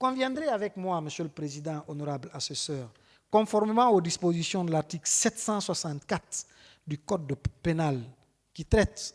conviendrez avec moi, Monsieur le Président, honorable assesseur, conformément aux dispositions de l'article 764 du Code pénal qui traite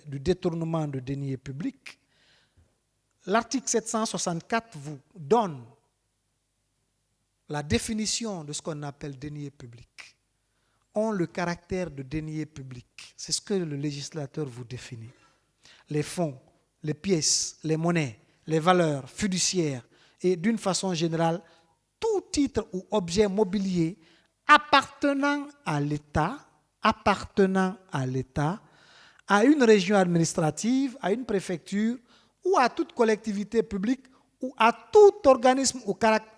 du détournement de deniers publics, l'article 764 vous donne la définition de ce qu'on appelle deniers publics. Ont le caractère de deniers publics. C'est ce que le législateur vous définit. Les fonds, les pièces, les monnaies, les valeurs fiduciaires et d'une façon générale, tout titre ou objet mobilier appartenant à l'État, à une région administrative, à une préfecture ou à toute collectivité publique ou à tout organisme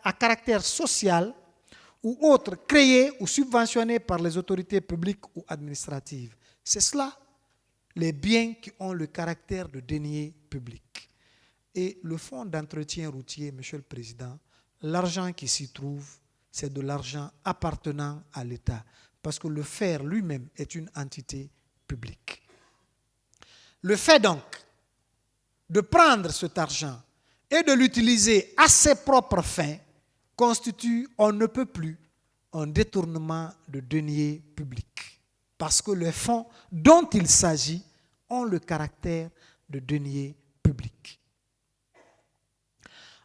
à caractère social ou autre créé ou subventionné par les autorités publiques ou administratives. C'est cela, les biens qui ont le caractère de deniers publics. Et le fonds d'entretien routier, Monsieur le Président, l'argent qui s'y trouve, c'est de l'argent appartenant à l'État, parce que le FER lui-même est une entité publique. Le fait donc de prendre cet argent et de l'utiliser à ses propres fins constitue, on ne peut plus, un détournement de deniers publics. Parce que les fonds dont il s'agit ont le caractère de deniers publics.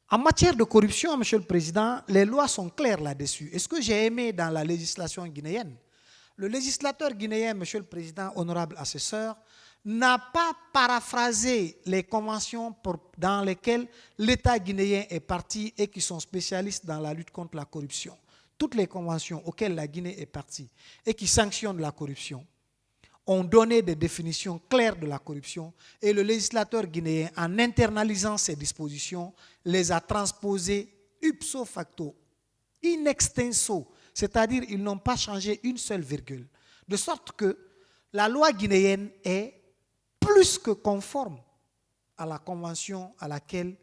En matière de corruption, Monsieur le Président, les lois sont claires là-dessus. Et ce que j'ai aimé dans la législation guinéenne, le législateur guinéen, Monsieur le Président, honorable assesseur, n'a pas paraphrasé les conventions dans lesquelles l'État guinéen est parti et qui sont spécialistes dans la lutte contre la corruption. Toutes les conventions auxquelles la Guinée est partie et qui sanctionnent la corruption ont donné des définitions claires de la corruption et le législateur guinéen, en internalisant ces dispositions, les a transposées ipso facto, in extenso, c'est-à-dire ils n'ont pas changé une seule virgule. De sorte que la loi guinéenne est plus que conforme à la convention à laquelle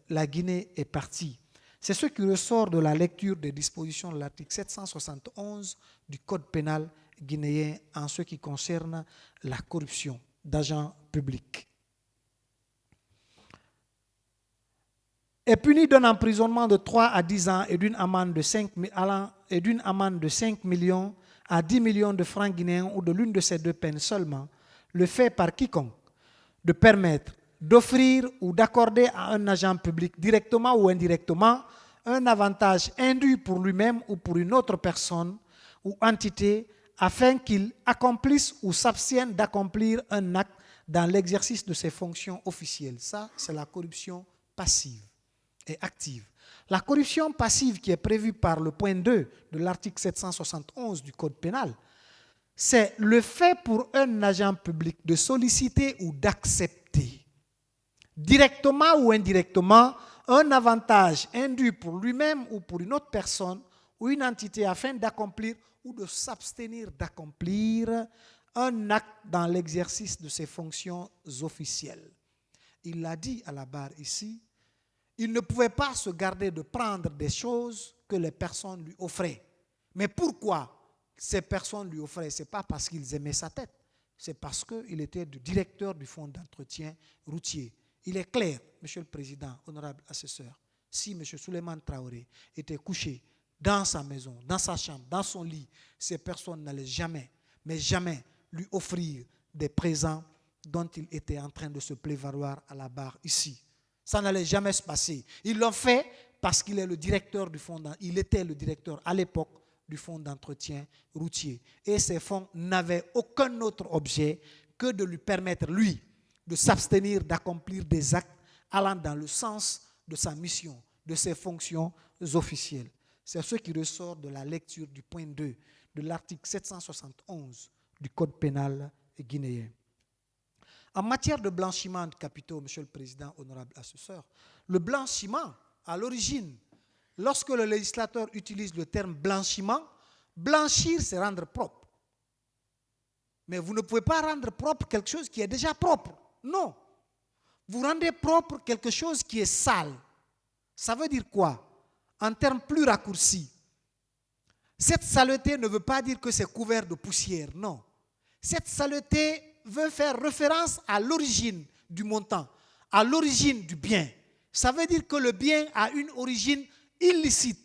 la Guinée est partie. C'est ce qui ressort de la lecture des dispositions de l'article 771 du Code pénal guinéen en ce qui concerne la corruption d'agents publics. Est puni d'un emprisonnement de 3 à 10 ans et d'une amende de 5 millions à 10 millions de francs guinéens ou de l'une de ces deux peines seulement, le fait par quiconque de permettre, d'offrir ou d'accorder à un agent public, directement ou indirectement, un avantage indu pour lui-même ou pour une autre personne ou entité afin qu'il accomplisse ou s'abstienne d'accomplir un acte dans l'exercice de ses fonctions officielles. Ça, c'est la corruption passive et active. La corruption passive qui est prévue par le point 2 de l'article 771 du Code pénal, c'est le fait pour un agent public de solliciter ou d'accepter, directement ou indirectement, un avantage indu pour lui-même ou pour une autre personne ou une entité afin d'accomplir ou de s'abstenir d'accomplir un acte dans l'exercice de ses fonctions officielles. Il l'a dit à la barre ici, il ne pouvait pas se garder de prendre des choses que les personnes lui offraient. Mais pourquoi ces personnes lui offraient? Ce n'est pas parce qu'ils aimaient sa tête, c'est parce qu'il était le directeur du fonds d'entretien routier. Il est clair, Monsieur le Président, honorable assesseur, si M. Souleymane Traoré était couché dans sa maison, dans sa chambre, dans son lit, ces personnes n'allaient jamais, mais jamais lui offrir des présents dont il était en train de se prévaloir à la barre ici. Ça n'allait jamais se passer. Ils l'ont fait parce qu'il est le directeur du fonds, il était le directeur à l'époque du fonds d'entretien routier. Et ces fonds n'avaient aucun autre objet que de lui permettre, lui, de s'abstenir d'accomplir des actes allant dans le sens de sa mission, de ses fonctions officielles. C'est ce qui ressort de la lecture du point 2 de l'article 771 du Code pénal guinéen. En matière de blanchiment de capitaux, Monsieur le Président, honorable assesseur, le blanchiment, à l'origine, lorsque le législateur utilise le terme blanchiment, blanchir, c'est rendre propre. Mais vous ne pouvez pas rendre propre quelque chose qui est déjà propre. Non. Vous rendez propre quelque chose qui est sale. Ça veut dire quoi? En termes plus raccourcis, cette saleté ne veut pas dire que c'est couvert de poussière, non. Cette saleté veut faire référence à l'origine du montant, à l'origine du bien. Ça veut dire que le bien a une origine illicite.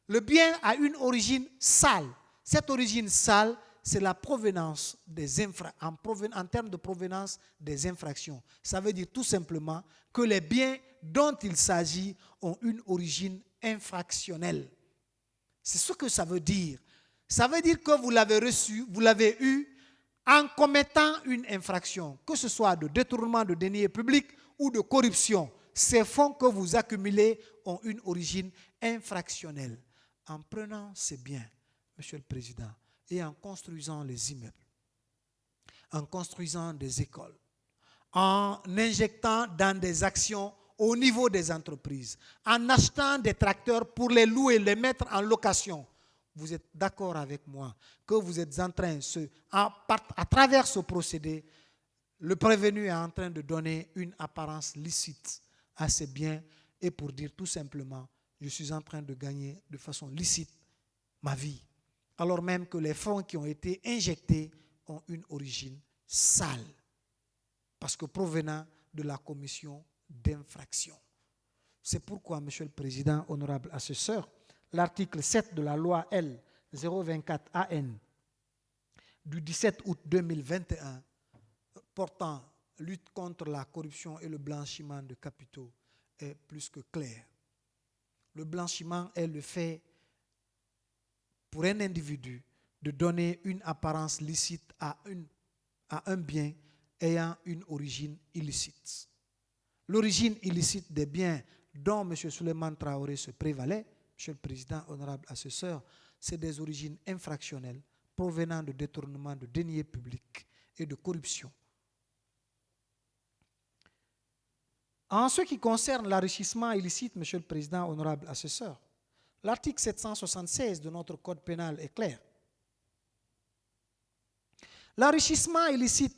Le bien a une origine sale. Cette origine sale, c'est la provenance des en termes de provenance des infractions. Ça veut dire tout simplement que les biens dont il s'agit ont une origine infractionnelle. C'est ce que ça veut dire. Ça veut dire que vous l'avez reçu, vous l'avez eu en commettant une infraction, que ce soit de détournement de deniers publics ou de corruption. Ces fonds que vous accumulez ont une origine infractionnelle. En prenant ces biens, Monsieur le Président, et en construisant les immeubles, en construisant des écoles, en injectant dans des actions au niveau des entreprises, en achetant des tracteurs pour les louer, les mettre en location, vous êtes d'accord avec moi que vous êtes en train, à travers ce procédé, le prévenu est en train de donner une apparence licite à ces biens et pour dire tout simplement, je suis en train de gagner de façon licite ma vie. Alors même que les fonds qui ont été injectés ont une origine sale, parce que provenant de la commission d'infraction. C'est pourquoi, Monsieur le Président, honorable assesseur, l'article 7 de la loi L 024 AN du 17 août 2021 portant lutte contre la corruption et le blanchiment de capitaux est plus que clair. Le blanchiment est le fait pour un individu de donner une apparence licite à un bien ayant une origine illicite. L'origine illicite des biens dont M. Souleymane Traoré se prévalait, M. le Président, honorable assesseur, c'est des origines infractionnelles provenant de détournement de deniers publics et de corruption. En ce qui concerne l'enrichissement illicite, M. le Président, honorable assesseur, l'article 776 de notre Code pénal est clair. L'enrichissement illicite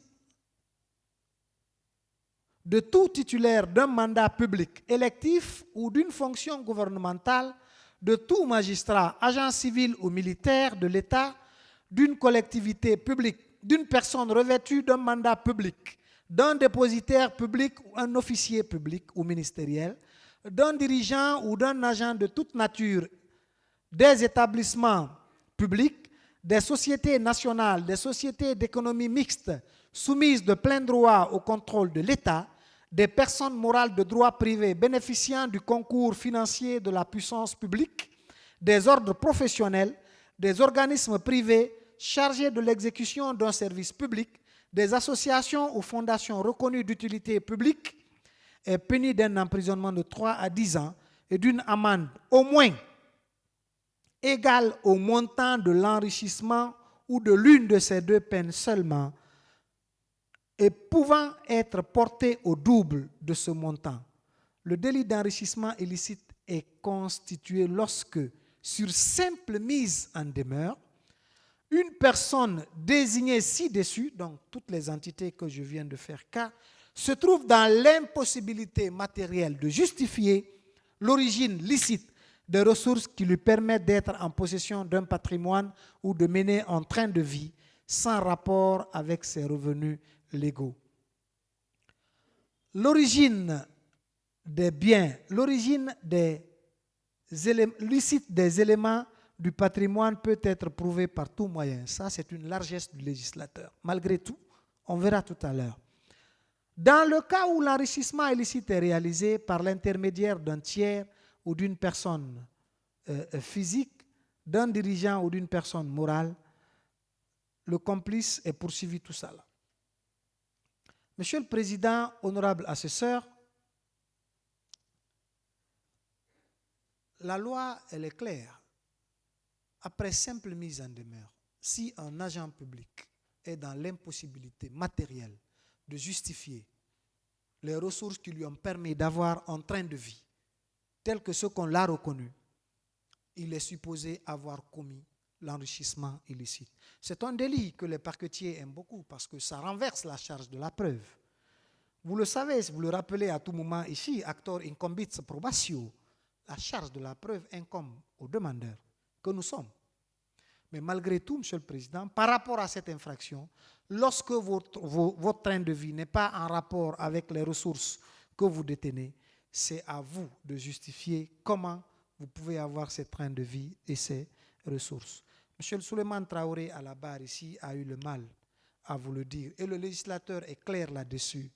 de tout titulaire d'un mandat public électif ou d'une fonction gouvernementale, de tout magistrat, agent civil ou militaire de l'État, d'une collectivité publique, d'une personne revêtue d'un mandat public, d'un dépositaire public ou un officier public ou ministériel, d'un dirigeant ou d'un agent de toute nature, des établissements publics, des sociétés nationales, des sociétés d'économie mixte soumises de plein droit au contrôle de l'État, des personnes morales de droit privé bénéficiant du concours financier de la puissance publique, des ordres professionnels, des organismes privés chargés de l'exécution d'un service public, des associations ou fondations reconnues d'utilité publique est puni d'un emprisonnement de 3 à 10 ans et d'une amende au moins égale au montant de l'enrichissement ou de l'une de ces deux peines seulement et pouvant être portée au double de ce montant. Le délit d'enrichissement illicite est constitué lorsque, sur simple mise en demeure, une personne désignée ci-dessus, donc toutes les entités que je viens de faire cas, se trouve dans l'impossibilité matérielle de justifier l'origine licite des ressources qui lui permettent d'être en possession d'un patrimoine ou de mener un train de vie sans rapport avec ses revenus légaux. L'origine des biens, l'origine licite des éléments du patrimoine peut être prouvée par tout moyen. Ça, c'est une largesse du législateur. Malgré tout, on verra tout à l'heure. Dans le cas où l'enrichissement illicite est réalisé par l'intermédiaire d'un tiers ou d'une personne physique, d'un dirigeant ou d'une personne morale, le complice est poursuivi tout ça là. Monsieur le Président, honorable assesseur, la loi, elle est claire. Après simple mise en demeure, si un agent public est dans l'impossibilité matérielle de justifier les ressources qui lui ont permis d'avoir un train de vie tel que ce qu'on l'a reconnu, il est supposé avoir commis l'enrichissement illicite. C'est un délit que les parquetiers aiment beaucoup parce que ça renverse la charge de la preuve. Vous le savez, si vous le rappelez à tout moment ici, actor incumbit probatio, la charge de la preuve incombe aux demandeurs que nous sommes. Mais malgré tout, Monsieur le Président, par rapport à cette infraction, lorsque votre train de vie n'est pas en rapport avec les ressources que vous détenez, c'est à vous de justifier comment vous pouvez avoir ces trains de vie et ces ressources. M. Souleymane Traoré, à la barre ici, a eu le mal à vous le dire. Et le législateur est clair là-dessus.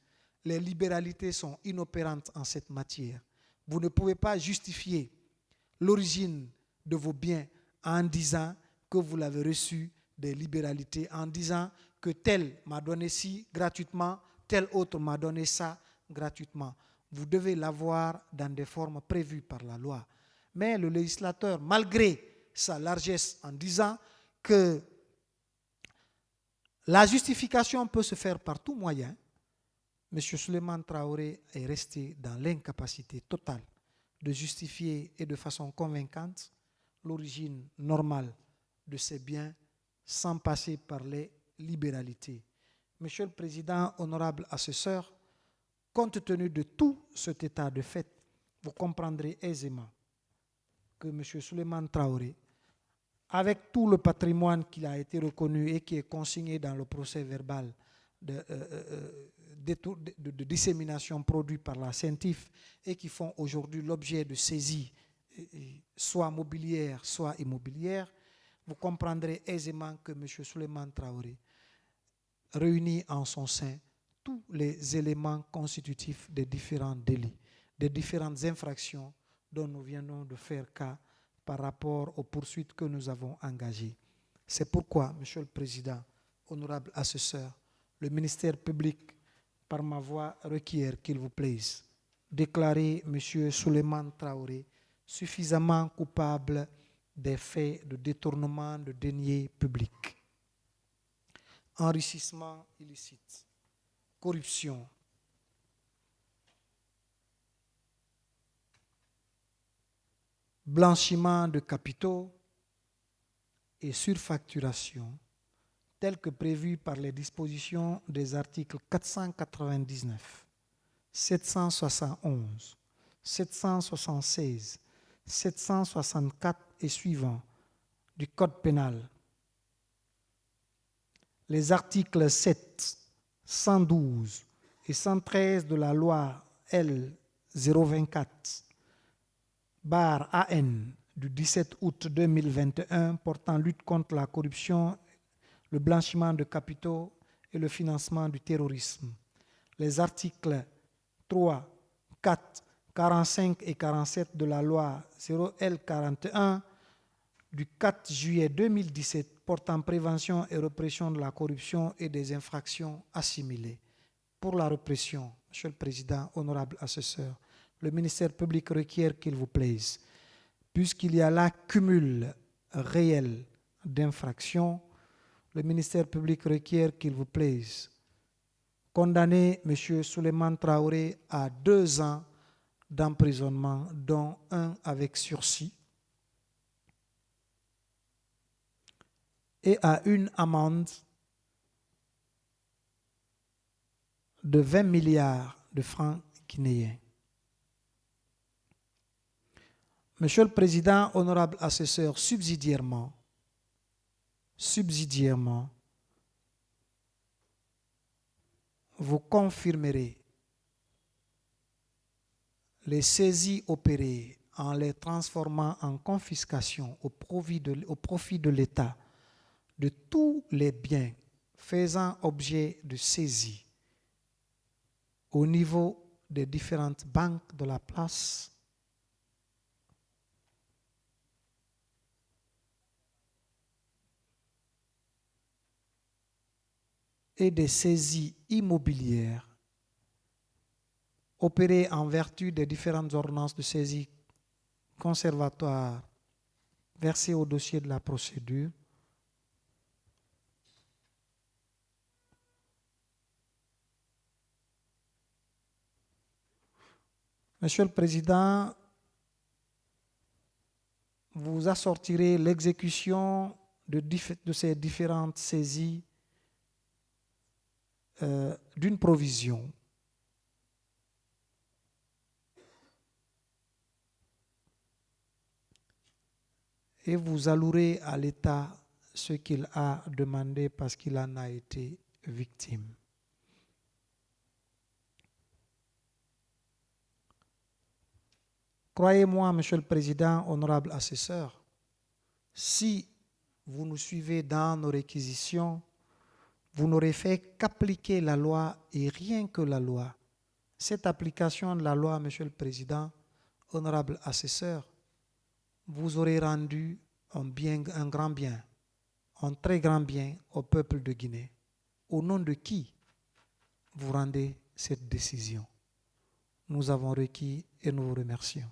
Les libéralités sont inopérantes en cette matière. Vous ne pouvez pas justifier l'origine de vos biens en disant que vous l'avez reçu des libéralités, en disant que tel m'a donné ci gratuitement, tel autre m'a donné ça gratuitement. Vous devez l'avoir dans des formes prévues par la loi. Mais le législateur, malgré sa largesse en disant que la justification peut se faire par tout moyen, M. Souleymane Traoré est resté dans l'incapacité totale de justifier et de façon convaincante l'origine normale de ces biens sans passer par les libéralités. Monsieur le Président, honorable assesseur, compte tenu de tout cet état de fait, vous comprendrez aisément que M. Souleymane Traoré, avec tout le patrimoine qu'il a été reconnu et qui est consigné dans le procès verbal de dissémination produit par la CENTIF et qui font aujourd'hui l'objet de saisies, soit mobilières, soit immobilières, vous comprendrez aisément que M. Souleymane Traoré réunit en son sein tous les éléments constitutifs des différents délits, des différentes infractions dont nous venons de faire cas par rapport aux poursuites que nous avons engagées. C'est pourquoi, Monsieur le Président, honorable assesseur, le ministère public, par ma voix, requiert qu'il vous plaise déclarer M. Souleymane Traoré suffisamment coupable des faits de détournement de deniers publics, enrichissement illicite, corruption, blanchiment de capitaux et surfacturation, tels que prévus par les dispositions des articles 499, 771, 776, 764 et suivants du Code pénal, les articles 7, 112 et 113 de la loi L 024/AN du 17 août 2021 portant lutte contre la corruption, le blanchiment de capitaux et le financement du terrorisme. Les articles 3, 4, 45 et 47 de la loi 0L41 du 4 juillet 2017 portant prévention et répression de la corruption et des infractions assimilées. Pour la répression, Monsieur le Président, honorable assesseur, le ministère public requiert qu'il vous plaise, puisqu'il y a là cumul réel d'infractions, le ministère public requiert qu'il vous plaise condamner M. Souleymane Traoré à 2 ans d'emprisonnement, dont 1 avec sursis, et à une amende de 20 milliards de francs guinéens. Monsieur le Président, honorable assesseur, subsidiairement, vous confirmerez les saisies opérées en les transformant en confiscation au profit de l'État de tous les biens faisant objet de saisie au niveau des différentes banques de la place et des saisies immobilières opérées en vertu des différentes ordonnances de saisie conservatoire versées au dossier de la procédure, Monsieur le Président, vous assortirez l'exécution de ces différentes saisies d'une provision et vous allouerez à l'État ce qu'il a demandé parce qu'il en a été victime. Croyez-moi, Monsieur le Président, honorable assesseur, si vous nous suivez dans nos réquisitions, vous n'aurez fait qu'appliquer la loi et rien que la loi. Cette application de la loi, Monsieur le Président, honorable assesseur, vous aurez rendu un grand bien, un très grand bien au peuple de Guinée. Au nom de qui vous rendez cette décision? Nous avons requis et nous vous remercions.